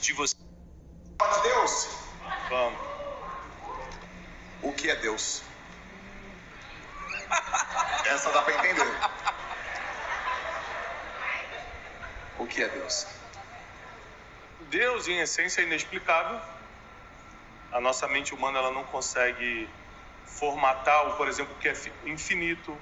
de você. Para Deus. Vamos. O que é Deus? Essa dá para entender. O que é Deus? Deus, em essência, é inexplicável. A nossa mente humana ela não consegue formatar, por exemplo, o que é infinito,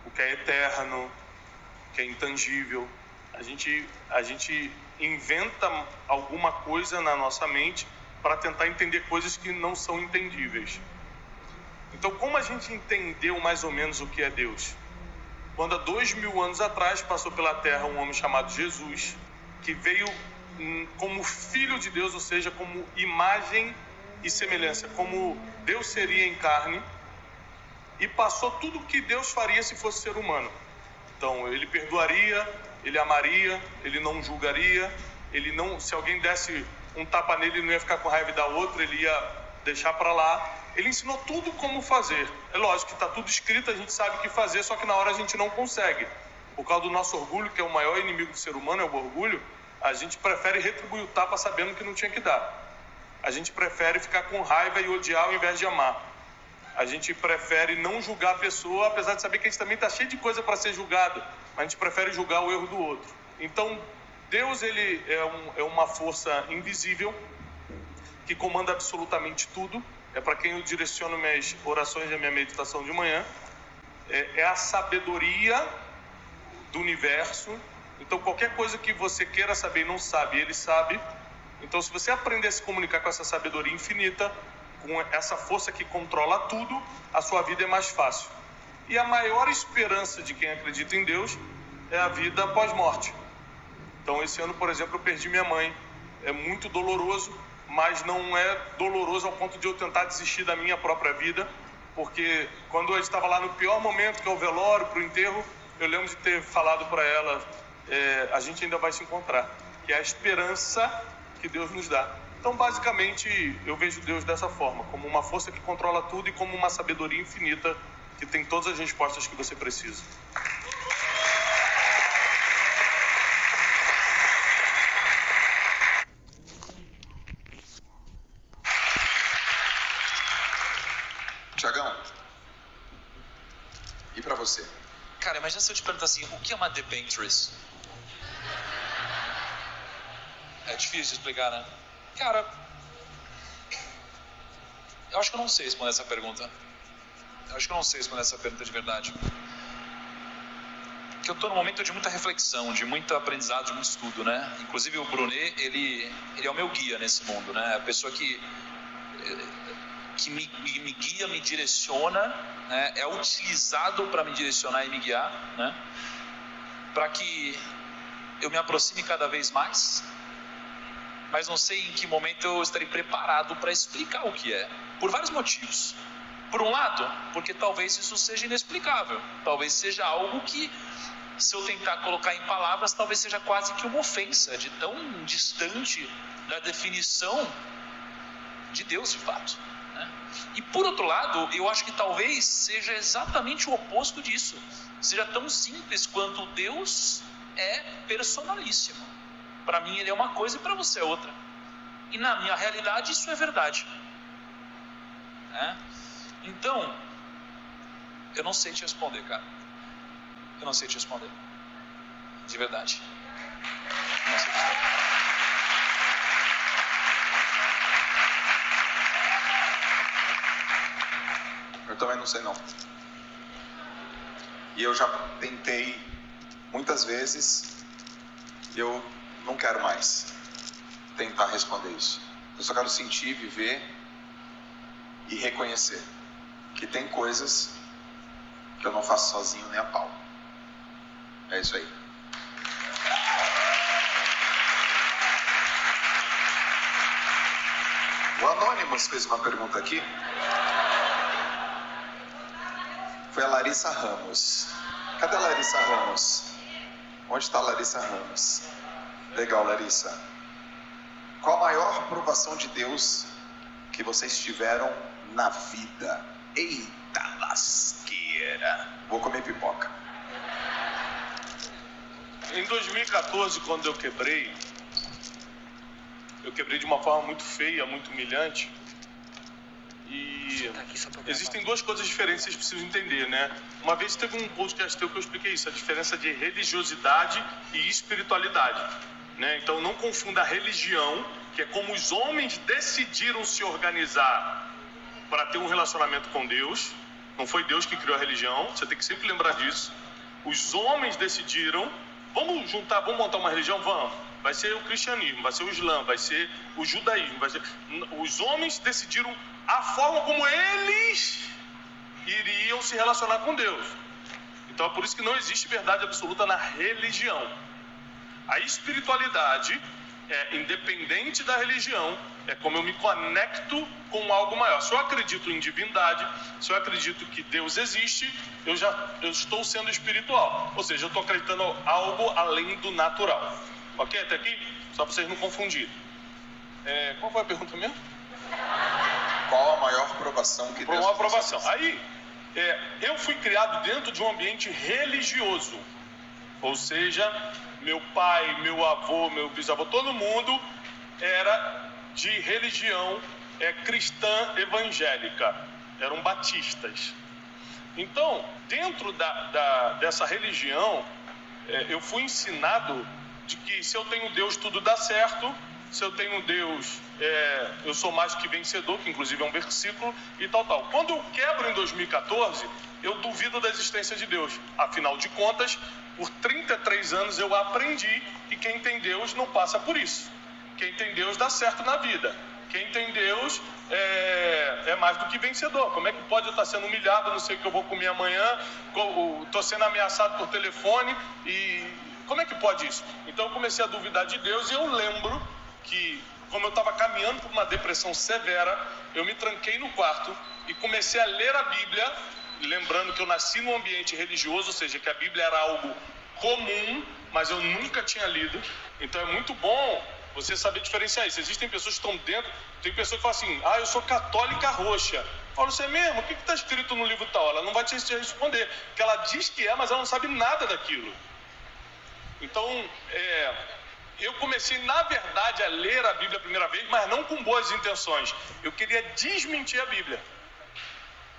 o que é eterno, o que é intangível. A gente inventa alguma coisa na nossa mente para tentar entender coisas que não são entendíveis. Então, como a gente entendeu mais ou menos o que é Deus? Quando há 2000 anos atrás passou pela Terra um homem chamado Jesus, que veio como filho de Deus, ou seja, como imagem e semelhança, como Deus seria em carne, e passou tudo o que Deus faria se fosse ser humano. Então, ele perdoaria, ele amaria, ele não julgaria, se alguém desse um tapa nele, ele não ia ficar com raiva e dar outro, ele ia deixar para lá. Ele ensinou tudo como fazer. É lógico que está tudo escrito, a gente sabe o que fazer, só que na hora a gente não consegue. Por causa do nosso orgulho, que é o maior inimigo do ser humano, é o orgulho, a gente prefere retribuir o tapa sabendo que não tinha que dar. A gente prefere ficar com raiva e odiar ao invés de amar. A gente prefere não julgar a pessoa, apesar de saber que a gente também está cheio de coisa para ser julgado, mas a gente prefere julgar o erro do outro. Então, Deus ele é uma força invisível que comanda absolutamente tudo. É para quem eu direciono minhas orações e a minha meditação de manhã. É a sabedoria do universo. Então, qualquer coisa que você queira saber e não sabe, ele sabe. Então, se você aprender a se comunicar com essa sabedoria infinita, com essa força que controla tudo, a sua vida é mais fácil. E a maior esperança de quem acredita em Deus é a vida após morte. Então, esse ano, por exemplo, eu perdi minha mãe. É muito doloroso, mas não é doloroso ao ponto de eu tentar desistir da minha própria vida, porque quando eu estava lá no pior momento, que é o velório, para o enterro, eu lembro de ter falado para ela, a gente ainda vai se encontrar, que é a esperança que Deus nos dá. Então, basicamente, eu vejo Deus dessa forma, como uma força que controla tudo e como uma sabedoria infinita que tem todas as respostas que você precisa. Tiagão, e pra você? Cara, imagina se eu te perguntar assim, o que é uma debenture? É difícil de explicar, né? Cara, eu acho que eu não sei responder essa pergunta. De verdade. Porque eu tô num momento de muita reflexão, de muito aprendizado, de muito estudo, né? Inclusive o Brunet, ele é o meu guia nesse mundo, né? A pessoa que me guia, me direciona, né? É utilizado para me direcionar e me guiar, né? Para que eu me aproxime cada vez mais, mas não sei em que momento eu estarei preparado para explicar o que é, por vários motivos. Por um lado, porque talvez isso seja inexplicável, talvez seja algo que, se eu tentar colocar em palavras, talvez seja quase que uma ofensa, de tão distante da definição de Deus de fato, né? E por outro lado, eu acho que talvez seja exatamente o oposto disso, seja tão simples quanto Deus é personalíssimo. Para mim ele é uma coisa e para você é outra, e na minha realidade isso é verdade, né? Então, eu não sei te responder, cara. Eu não sei te responder. De verdade. Eu não sei te responder. Eu também não sei não. E eu já tentei muitas vezes e eu não quero mais tentar responder isso. Eu só quero sentir, viver e reconhecer que tem coisas que eu não faço sozinho nem a pau. É isso aí. O Anonymous fez uma pergunta aqui. Foi a Larissa Ramos. Cadê a Larissa Ramos? Onde está a Larissa Ramos? Legal, Larissa. Qual a maior provação de Deus que vocês tiveram na vida? Eita lasqueira. Vou comer pipoca. Em 2014, quando eu quebrei, eu quebrei de uma forma muito feia, muito humilhante. E existem duas coisas diferentes que vocês precisam entender, né? Uma vez teve um podcast teu que eu expliquei isso, a diferença de religiosidade e espiritualidade, né? Então não confunda a religião, que é como os homens decidiram se organizar para ter um relacionamento com Deus. Não foi Deus que criou a religião, você tem que sempre lembrar disso. Os homens decidiram, vamos montar uma religião? Vamos. Vai ser o cristianismo, vai ser o islã, vai ser o judaísmo, Os homens decidiram a forma como eles iriam se relacionar com Deus. Então é por isso que não existe verdade absoluta na religião. A espiritualidade é independente da religião, é como eu me conecto com algo maior. Se eu acredito em divindade, se eu acredito que Deus existe, eu estou sendo espiritual. Ou seja, eu estou acreditando em algo além do natural. Ok? Até aqui? Só para vocês não confundirem. Qual foi a pergunta mesmo? Qual a maior provação que Deus... Uma aprovação. Aí, eu fui criado dentro de um ambiente religioso. Ou seja, meu pai, meu avô, meu bisavô, todo mundo era de religião cristã evangélica. Eram batistas. Então, dentro dessa religião, eu fui ensinado de que se eu tenho Deus tudo dá certo, se eu tenho Deus eu sou mais que vencedor, que inclusive é um versículo e tal. Quando eu quebro em 2014, eu duvido da existência de Deus. Afinal de contas, por 33 anos eu aprendi que quem tem Deus não passa por isso. Quem tem Deus dá certo na vida. Quem tem Deus é mais do que vencedor. Como é que pode eu estar sendo humilhado, não sei o que eu vou comer amanhã, estou sendo ameaçado por telefone e... Como é que pode isso? Então eu comecei a duvidar de Deus e eu lembro que, como eu estava caminhando por uma depressão severa, eu me tranquei no quarto e comecei a ler a Bíblia, lembrando que eu nasci num ambiente religioso, ou seja, que a Bíblia era algo comum, mas eu nunca tinha lido. Então é muito bom você saber diferenciar isso. Existem pessoas que estão dentro, tem pessoa que fala assim, eu sou católica roxa. Eu falo, você é mesmo? O que está escrito no livro tal? Ela não vai te responder, porque ela diz que mas ela não sabe nada daquilo. Então, eu comecei, na verdade, a ler a Bíblia a primeira vez, mas não com boas intenções. Eu queria desmentir a Bíblia.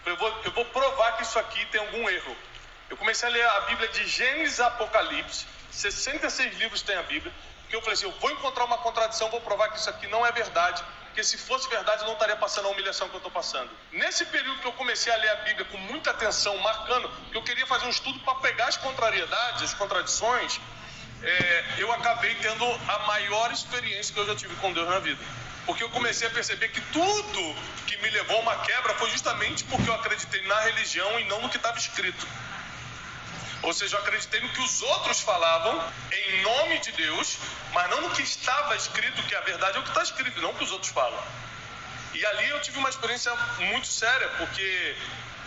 Eu vou provar que isso aqui tem algum erro. Eu comecei a ler a Bíblia de Gênesis a Apocalipse, 66 livros tem a Bíblia, porque eu falei assim, eu vou encontrar uma contradição, vou provar que isso aqui não é verdade, porque se fosse verdade eu não estaria passando a humilhação que eu estou passando. Nesse período que eu comecei a ler a Bíblia com muita atenção, marcando, que eu queria fazer um estudo para pegar as contrariedades, as contradições, eu acabei tendo a maior experiência que eu já tive com Deus na vida. Porque eu comecei a perceber que tudo que me levou a uma quebra foi justamente porque eu acreditei na religião e não no que estava escrito. Ou seja, eu acreditei no que os outros falavam em nome de Deus, mas não no que estava escrito, que a verdade é o que está escrito, não o que os outros falam. E ali eu tive uma experiência muito séria, porque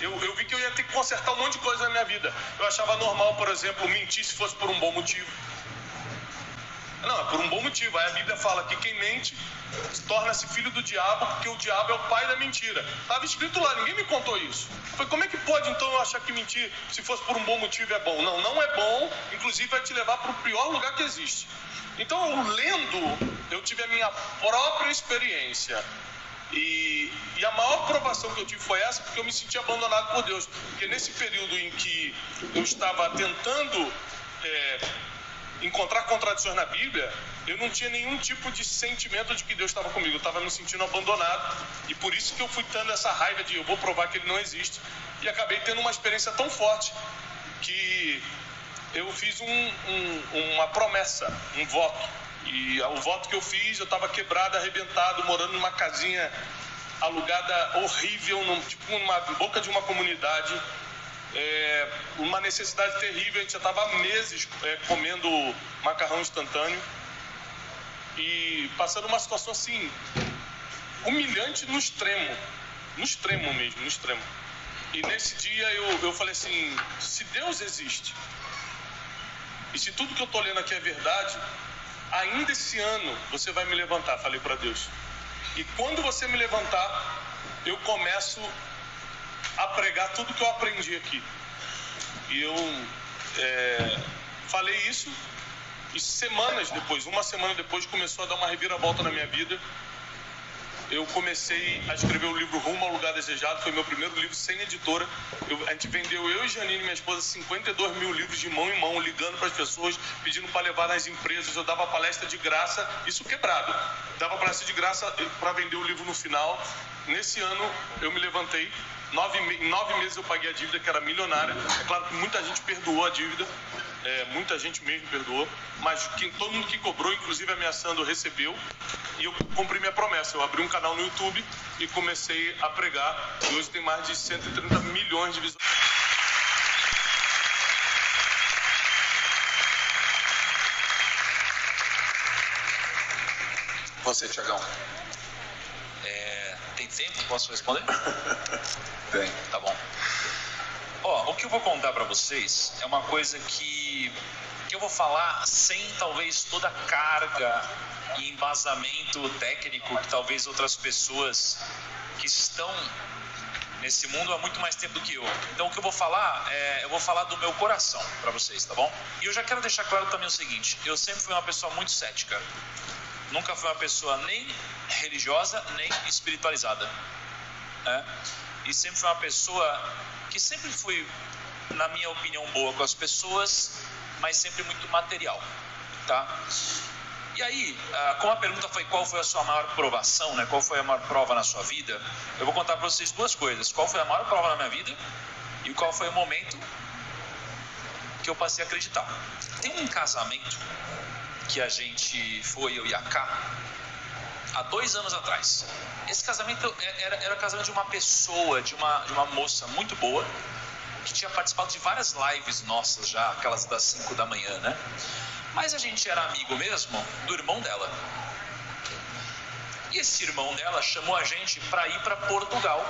eu vi que eu ia ter que consertar um monte de coisa na minha vida. Eu achava normal, por exemplo, mentir se fosse por um bom motivo. Não, é por um bom motivo. Aí a Bíblia fala que quem mente torna-se filho do diabo, porque o diabo é o pai da mentira. Estava escrito lá, ninguém me contou isso. Eu falei, como é que pode então eu achar que mentir, se fosse por um bom motivo, é bom? Não, não é bom, inclusive vai te levar para o pior lugar que existe. Então, eu lendo, eu tive a minha própria experiência. E a maior provação que eu tive foi essa, porque eu me senti abandonado por Deus. Porque nesse período em que eu estava tentando encontrar contradições na Bíblia, eu não tinha nenhum tipo de sentimento de que Deus estava comigo. Eu estava me sentindo abandonado, e por isso que eu fui tendo essa raiva de eu vou provar que ele não existe, e acabei tendo uma experiência tão forte que eu fiz uma promessa, um voto. E o voto que eu fiz, eu estava quebrado, arrebentado, morando numa casinha alugada horrível, tipo numa boca de uma comunidade, uma necessidade terrível. A gente já estava há meses comendo macarrão instantâneo e passando uma situação assim humilhante no extremo mesmo, no extremo. E nesse dia eu falei assim, se Deus existe e se tudo que eu estou lendo aqui é verdade, ainda esse ano você vai me levantar, falei para Deus. E quando você me levantar, eu começo a pregar tudo que eu aprendi aqui. E eu falei isso, E semanas depois, uma semana depois, começou a dar uma reviravolta na minha vida. Eu comecei a escrever o livro Rumo ao Lugar Desejado, foi meu primeiro livro sem editora. A gente vendeu, eu e Janine, minha esposa, 52 mil livros de mão em mão, ligando para as pessoas, pedindo para levar nas empresas. Eu dava palestra de graça, isso quebrado. Dava palestra de graça para vender o livro no final. Nesse ano, eu me levantei. Em 9 meses eu paguei a dívida, que era milionária. É claro que muita gente perdoou a dívida. Muita gente mesmo perdoou, mas todo mundo que cobrou, inclusive ameaçando, recebeu, e eu cumpri minha promessa. Eu abri um canal no YouTube e comecei a pregar, e hoje tem mais de 130 milhões de visualizações. Você, Tiagão. Tem tempo? Posso responder? Tem. Tá bom. O que eu vou contar para vocês é uma coisa que eu vou falar sem talvez toda a carga e embasamento técnico que talvez outras pessoas que estão nesse mundo há muito mais tempo do que eu. Então o que eu vou falar do meu coração para vocês, tá bom? E eu já quero deixar claro também o seguinte: eu sempre fui uma pessoa muito cética. Nunca fui uma pessoa nem religiosa nem espiritualizada, né? E sempre fui uma pessoa que sempre fui, na minha opinião, boa com as pessoas, mas sempre muito material, tá? E aí, como a pergunta foi qual foi a sua maior provação, né? Qual foi a maior prova na sua vida? Eu vou contar para vocês duas coisas: qual foi a maior prova na minha vida e qual foi o momento que eu passei a acreditar. Tem um casamento que a gente foi, eu e a Ká, há 2 anos atrás. Esse casamento era o casamento de uma pessoa, de uma moça muito boa, que tinha participado de várias lives nossas já, aquelas das 5 da manhã, né? Mas a gente era amigo mesmo do irmão dela. E esse irmão dela chamou a gente para ir para Portugal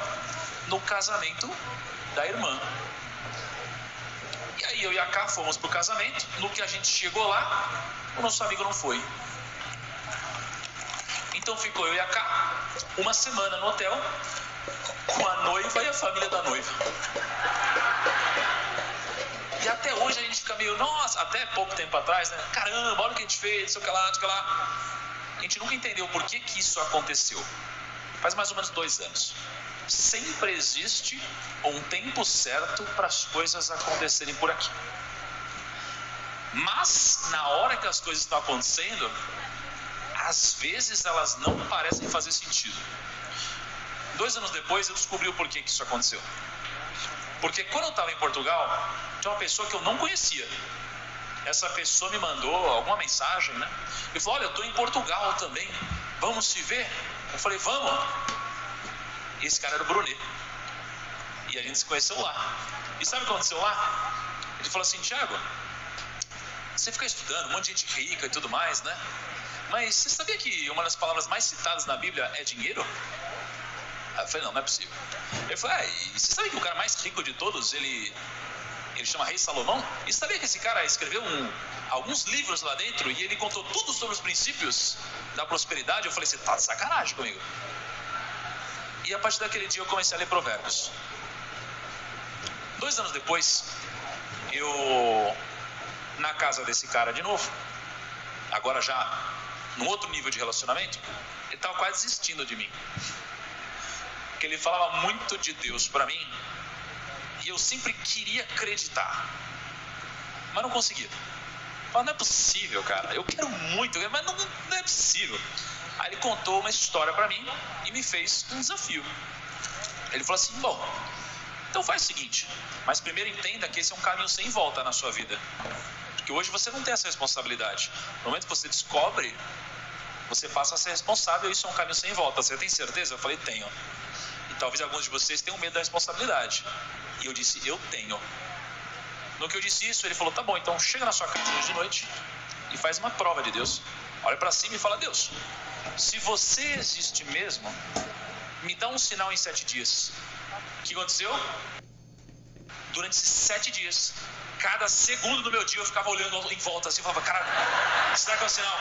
no casamento da irmã. E aí eu e a Ká fomos pro casamento. No que a gente chegou lá, o nosso amigo não foi. Então ficou eu e a Ká uma semana no hotel com a noiva e a família da noiva. E até hoje a gente fica meio, nossa, até pouco tempo atrás, né? Caramba, olha o que a gente fez, não sei o que lá, não sei o que lá. A gente nunca entendeu por que isso aconteceu. Faz mais ou menos 2 anos. Sempre existe um tempo certo para as coisas acontecerem por aqui. Mas, na hora que as coisas estão acontecendo, às vezes elas não parecem fazer sentido. 2 anos depois eu descobri o porquê que isso aconteceu. Porque quando eu estava em Portugal, tinha uma pessoa que eu não conhecia. Essa pessoa me mandou alguma mensagem, né? E falou: olha, eu estou em Portugal também, vamos se ver? Eu falei: vamos. E esse cara era o Brunet. E a gente se conheceu lá. E sabe o que aconteceu lá? Ele falou assim: Thiago, você fica estudando, um monte de gente rica e tudo mais, né? Mas você sabia que uma das palavras mais citadas na Bíblia é dinheiro? Aí eu falei: não é possível. Ele falou: e você sabe que o cara mais rico de todos, ele chama Rei Salomão? E você sabia que esse cara escreveu alguns livros lá dentro e ele contou tudo sobre os princípios da prosperidade? Eu falei: você tá de sacanagem comigo. E a partir daquele dia eu comecei a ler Provérbios. 2 anos depois, eu, na casa desse cara de novo, agora já num outro nível de relacionamento, ele estava quase desistindo de mim. Porque ele falava muito de Deus para mim e eu sempre queria acreditar, mas não conseguia. Eu falava: não é possível, cara, eu quero muito, mas não é possível. Aí ele contou uma história para mim e me fez um desafio. Ele falou assim: bom, então faz o seguinte, mas primeiro entenda que esse é um caminho sem volta na sua vida. Porque hoje você não tem essa responsabilidade. No momento que você descobre, você passa a ser responsável e isso é um caminho sem volta. Você tem certeza? Eu falei: tenho. E talvez alguns de vocês tenham medo da responsabilidade. E eu disse: eu tenho. No que eu disse isso, ele falou: tá bom, então chega na sua casa hoje de noite e faz uma prova de Deus. Olha para cima e fala: Deus, se você existe mesmo, me dá um sinal em 7 dias. O que aconteceu? Durante esses 7 dias, cada segundo do meu dia eu ficava olhando em volta assim, falava: cara, será que é um sinal?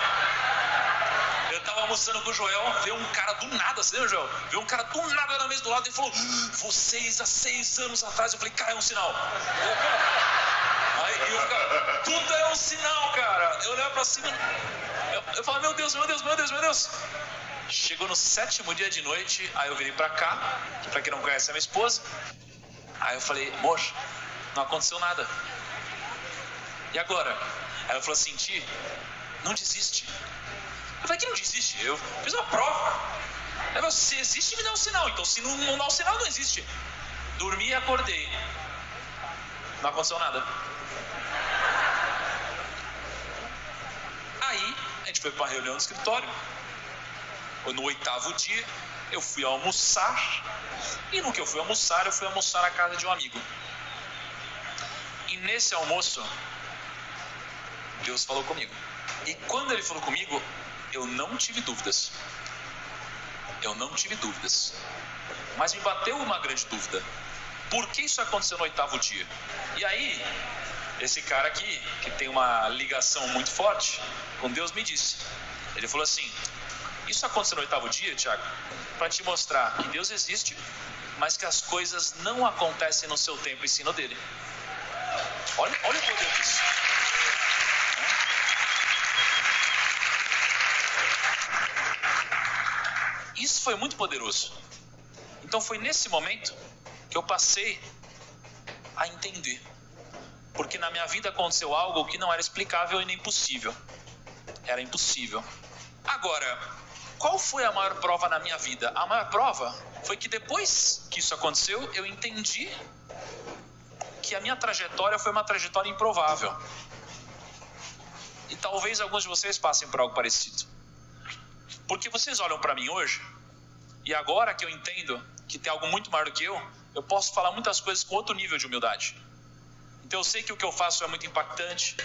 Eu estava almoçando com o Joel, veio um cara do nada, você lembra, Joel? Veio um cara do nada na mesa do lado e falou: vocês há 6 anos atrás. Eu falei: cara, é um sinal. Aí eu ficava: tudo é um sinal, cara. Eu olhava pra cima, eu falava: meu Deus, meu Deus, meu Deus, meu Deus. Chegou no 7º dia de noite, aí eu virei pra cá, que pra quem não conhece é minha esposa. Aí eu falei: amor, não aconteceu nada. E agora? Aí ela falou assim: Ti, não desiste. Eu falei: que não desiste? Eu fiz uma prova. Ela falou: se existe, me dá um sinal. Então se não dá um sinal, não existe. Dormi e acordei. Não aconteceu nada. Aí a gente foi para uma reunião no escritório. No 8º dia eu fui almoçar. E no que eu fui almoçar na casa de um amigo. E nesse almoço Deus falou comigo. E quando ele falou comigo, eu não tive dúvidas. Eu não tive dúvidas. Mas me bateu uma grande dúvida. Por que isso aconteceu no 8º dia? E aí, esse cara aqui, que tem uma ligação muito forte com Deus, me disse. Ele falou assim: isso aconteceu no 8º dia, Tiago, para te mostrar que Deus existe, mas que as coisas não acontecem no seu tempo e sim no dele. Olha o poder disso. Isso foi muito poderoso. Então foi nesse momento que eu passei a entender. Porque na minha vida aconteceu algo que não era explicável e nem possível. Era impossível. Agora, qual foi a maior prova na minha vida? A maior prova foi que depois que isso aconteceu, eu entendi que a minha trajetória foi uma trajetória improvável. E talvez alguns de vocês passem por algo parecido. Porque vocês olham para mim hoje, e agora que eu entendo que tem algo muito maior do que eu posso falar muitas coisas com outro nível de humildade. Então eu sei que o que eu faço é muito impactante,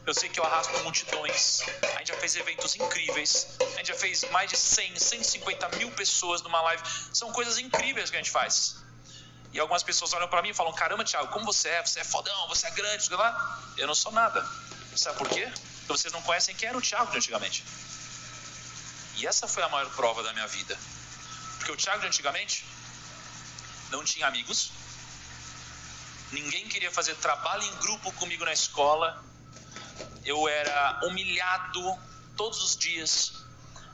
eu sei que eu arrasto multidões, a gente já fez eventos incríveis, a gente já fez mais de 100, 150 mil pessoas numa live, são coisas incríveis que a gente faz. E algumas pessoas olham para mim e falam: caramba, Thiago, como você é fodão, você é grande, sei lá. Eu não sou nada. Sabe por quê? Porque vocês não conhecem quem era o Thiago de antigamente. E essa foi a maior prova da minha vida. Porque o Thiago de antigamente não tinha amigos, ninguém queria fazer trabalho em grupo comigo na escola, eu era humilhado todos os dias,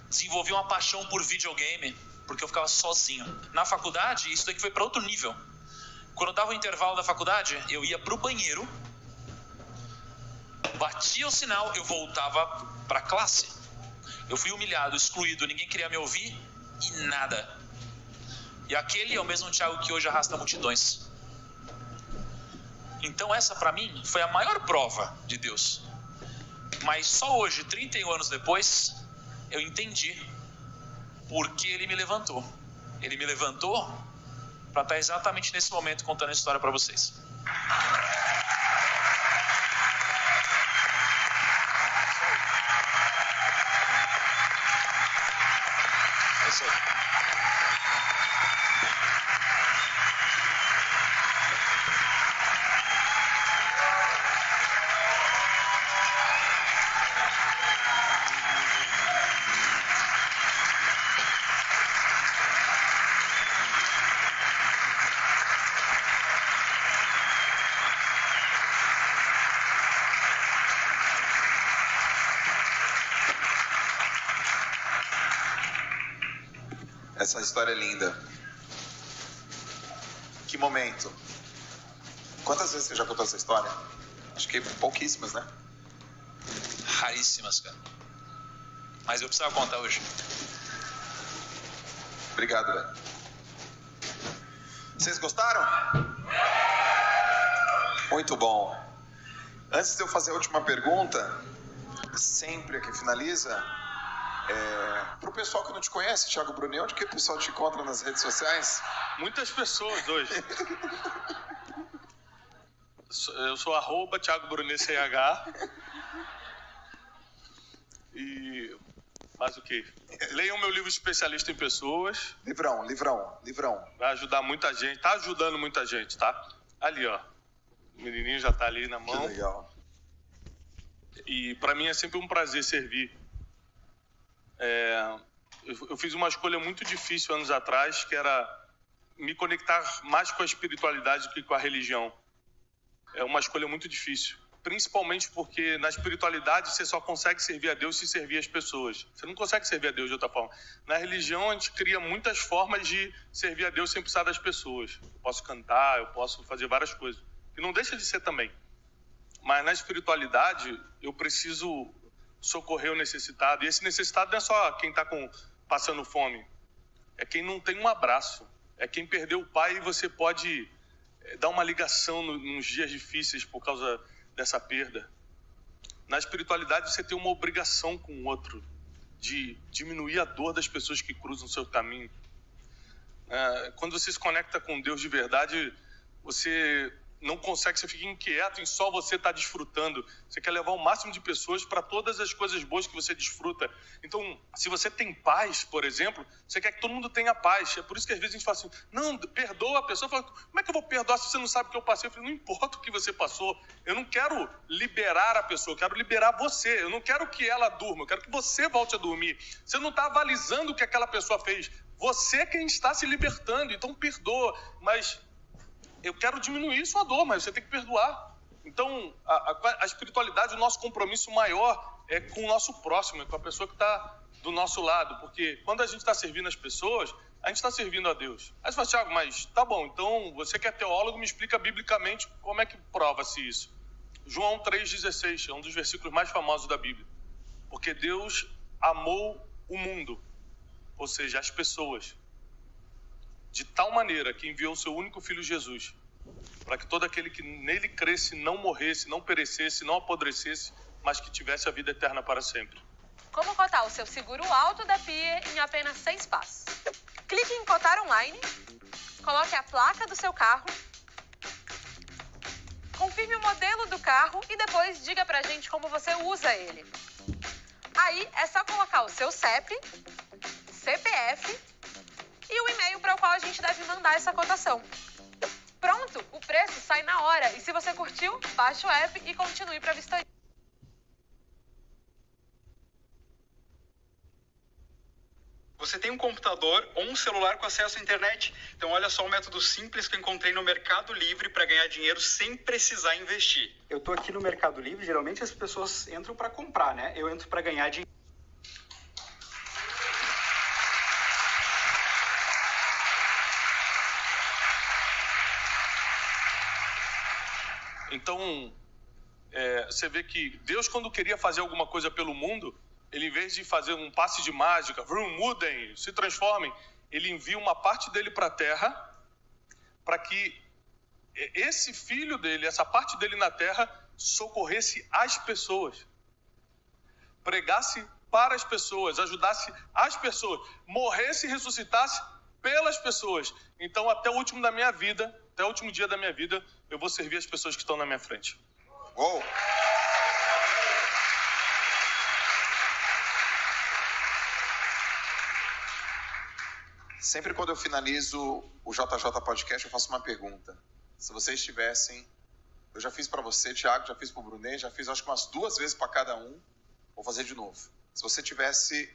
desenvolvi uma paixão por videogame, porque eu ficava sozinho. Na faculdade, isso daqui foi para outro nível. Quando dava o intervalo da faculdade, eu ia pro banheiro, batia o sinal, eu voltava pra classe. Eu fui humilhado, excluído, ninguém queria me ouvir e nada. E aquele é o mesmo Thiago que hoje arrasta multidões. Então essa para mim foi a maior prova de Deus. Mas só hoje, 31 anos depois, eu entendi por que Ele me levantou. Ele me levantou para estar exatamente nesse momento contando a história para vocês. É isso aí. Essa história é linda. Que momento. Quantas vezes você já contou essa história? Acho que pouquíssimas, né? Raríssimas, cara. Mas eu precisava contar hoje. Obrigado, velho. Vocês gostaram? Muito bom. Antes de eu fazer a última pergunta, sempre a que finaliza, para o pessoal que não te conhece, Thiago Bruni, onde que o pessoal te encontra nas redes sociais? Muitas pessoas hoje. Eu sou @Thiago Bruni CH. E mais o quê? Leiam meu livro Especialista em Pessoas. Livrão. Vai ajudar muita gente. Tá ajudando muita gente, tá? Ali, ó. O menininho já tá ali na mão. Que legal. E para mim é sempre um prazer servir. eu fiz uma escolha muito difícil anos atrás, que era me conectar mais com a espiritualidade do que com a religião. É uma escolha muito difícil, principalmente porque na espiritualidade você só consegue servir a Deus se servir as pessoas. Você não consegue servir a Deus de outra forma. Na religião a gente cria muitas formas de servir a Deus sem precisar das pessoas. Eu posso cantar, eu posso fazer várias coisas, que não deixa de ser também. Mas na espiritualidade eu preciso socorrer o necessitado. E esse necessitado não é só quem está passando fome, é quem não tem um abraço, é quem perdeu o pai e você pode dar uma ligação nos dias difíceis por causa dessa perda. Na espiritualidade você tem uma obrigação com o outro, de diminuir a dor das pessoas que cruzam o seu caminho. Quando você se conecta com Deus de verdade, você não consegue, você fica inquieto em só você estar desfrutando. Você quer levar o máximo de pessoas para todas as coisas boas que você desfruta. Então, se você tem paz, por exemplo, você quer que todo mundo tenha paz. É por isso que às vezes a gente fala assim, não, perdoa a pessoa. Fala, como é que eu vou perdoar se você não sabe o que eu passei? Eu falo, não importa o que você passou. Eu não quero liberar a pessoa, eu quero liberar você. Eu não quero que ela durma, eu quero que você volte a dormir. Você não está avalizando o que aquela pessoa fez. Você é quem está se libertando, então perdoa. Mas eu quero diminuir sua dor, mas você tem que perdoar. Então, a espiritualidade, o nosso compromisso maior é com o nosso próximo, é com a pessoa que está do nosso lado. Porque quando a gente está servindo as pessoas, a gente está servindo a Deus. Aí você fala, Thiago, mas tá bom, então você que é teólogo, me explica biblicamente como é que prova-se isso. João 3,16 é um dos versículos mais famosos da Bíblia. Porque Deus amou o mundo, ou seja, as pessoas, de tal maneira que enviou o seu único filho Jesus, para que todo aquele que nele cresce não morresse, não perecesse, não apodrecesse, mas que tivesse a vida eterna para sempre. Como cotar o seu seguro auto da PIE em apenas 6 passos? Clique em cotar online, coloque a placa do seu carro, confirme o modelo do carro e depois diga pra gente como você usa ele. Aí é só colocar o seu CEP, CPF e o e-mail para o qual a gente deve mandar essa cotação. Pronto, o preço sai na hora e se você curtiu, baixe o app e continue para a vistoria. Você tem um computador ou um celular com acesso à internet? Então olha só um método simples que eu encontrei no Mercado Livre para ganhar dinheiro sem precisar investir. Eu estou aqui no Mercado Livre, geralmente as pessoas entram para comprar, né? Eu entro para ganhar dinheiro. Então, você vê que Deus, quando queria fazer alguma coisa pelo mundo, ele, em vez de fazer um passe de mágica, mudem, se transformem, ele envia uma parte dele para a terra, para que esse filho dele, essa parte dele na terra, socorresse as pessoas, pregasse para as pessoas, ajudasse as pessoas, morresse e ressuscitasse pelas pessoas. Então, até o último dia da minha vida, eu vou servir as pessoas que estão na minha frente. Uou! Sempre quando eu finalizo o JJ Podcast, eu faço uma pergunta. Se vocês tivessem... Eu já fiz para você, Thiago, já fiz para o Brunet, já fiz acho que umas 2 vezes para cada um. Vou fazer de novo. Se você tivesse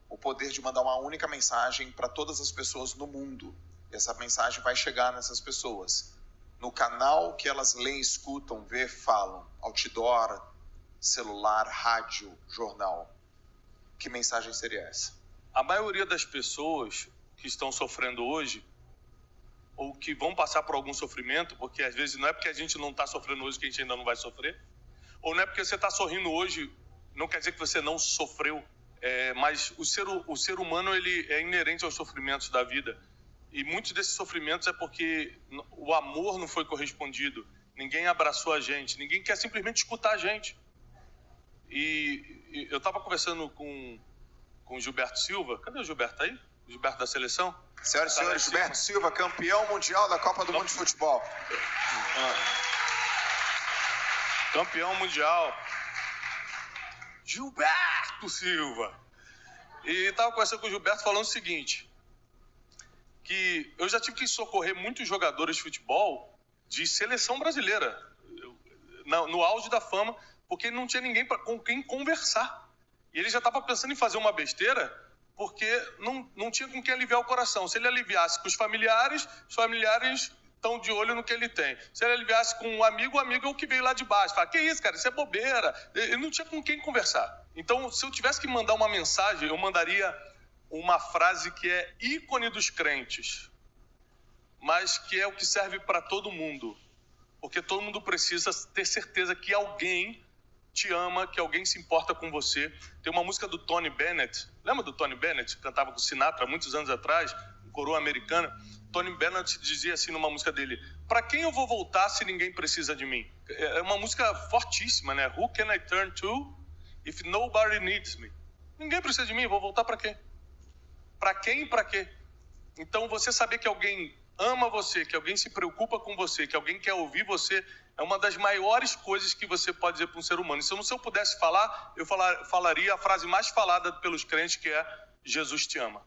o poder de mandar uma única mensagem para todas as pessoas no mundo, e essa mensagem vai chegar nessas pessoas, no canal que elas leem, escutam, vê, falam, outdoor, celular, rádio, jornal, que mensagem seria essa? A maioria das pessoas que estão sofrendo hoje, ou que vão passar por algum sofrimento, porque às vezes não é porque a gente não está sofrendo hoje que a gente ainda não vai sofrer, ou não é porque você está sorrindo hoje, não quer dizer que você não sofreu, mas o ser humano ele é inerente aos sofrimentos da vida, e muitos desses sofrimentos é porque o amor não foi correspondido, ninguém abraçou a gente, ninguém quer simplesmente escutar a gente. E eu estava conversando com o Gilberto Silva, cadê o Gilberto aí? O Gilberto da seleção? Senhoras e senhores, Gilberto Silva, campeão mundial da Copa do Mundo de Futebol. Campeão mundial. Gilberto Silva. E estava conversando com o Gilberto falando o seguinte, que eu já tive que socorrer muitos jogadores de futebol de seleção brasileira, no auge da fama, porque não tinha ninguém com quem conversar. E ele já estava pensando em fazer uma besteira, porque não tinha com quem aliviar o coração. Se ele aliviasse com os familiares estão de olho no que ele tem. Se ele aliviasse com o amigo é o que veio lá de baixo. Fala, que isso, cara, isso é bobeira. Ele não tinha com quem conversar. Então, se eu tivesse que mandar uma mensagem, eu mandaria uma frase que é ícone dos crentes, mas que é o que serve para todo mundo. Porque todo mundo precisa ter certeza que alguém te ama, que alguém se importa com você. Tem uma música do Tony Bennett. Lembra do Tony Bennett? Que cantava com Sinatra muitos anos atrás, coroa americana. Tony Bennett dizia assim numa música dele: para quem eu vou voltar se ninguém precisa de mim? É uma música fortíssima, né? Who can I turn to if nobody needs me? Ninguém precisa de mim, eu vou voltar para quê? Para quem e para quê? Então, você saber que alguém ama você, que alguém se preocupa com você, que alguém quer ouvir você, é uma das maiores coisas que você pode dizer para um ser humano. Se eu pudesse falar, eu falaria a frase mais falada pelos crentes, que é: Jesus te ama.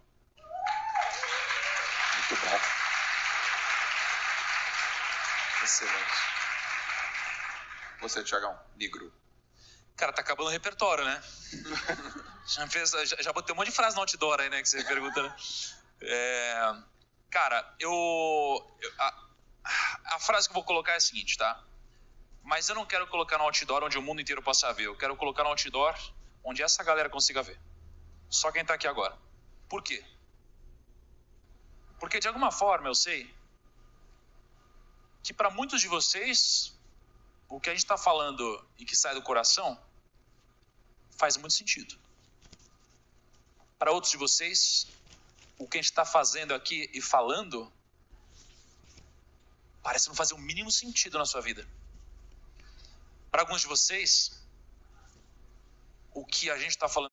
Muito bom. Excelente. Você, Thiagão, negro. Cara, tá acabando o repertório, né? já botei um monte de frase no outdoor aí, né? Que você pergunta, né? Cara, a frase que eu vou colocar é a seguinte, tá? Mas eu não quero colocar no outdoor onde o mundo inteiro possa ver. Eu quero colocar no outdoor onde essa galera consiga ver. Só quem tá aqui agora. Por quê? Porque de alguma forma eu sei que para muitos de vocês, o que a gente está falando e que sai do coração faz muito sentido. Para outros de vocês, o que a gente está fazendo aqui e falando parece não fazer o mínimo sentido na sua vida. Para alguns de vocês, o que a gente está falando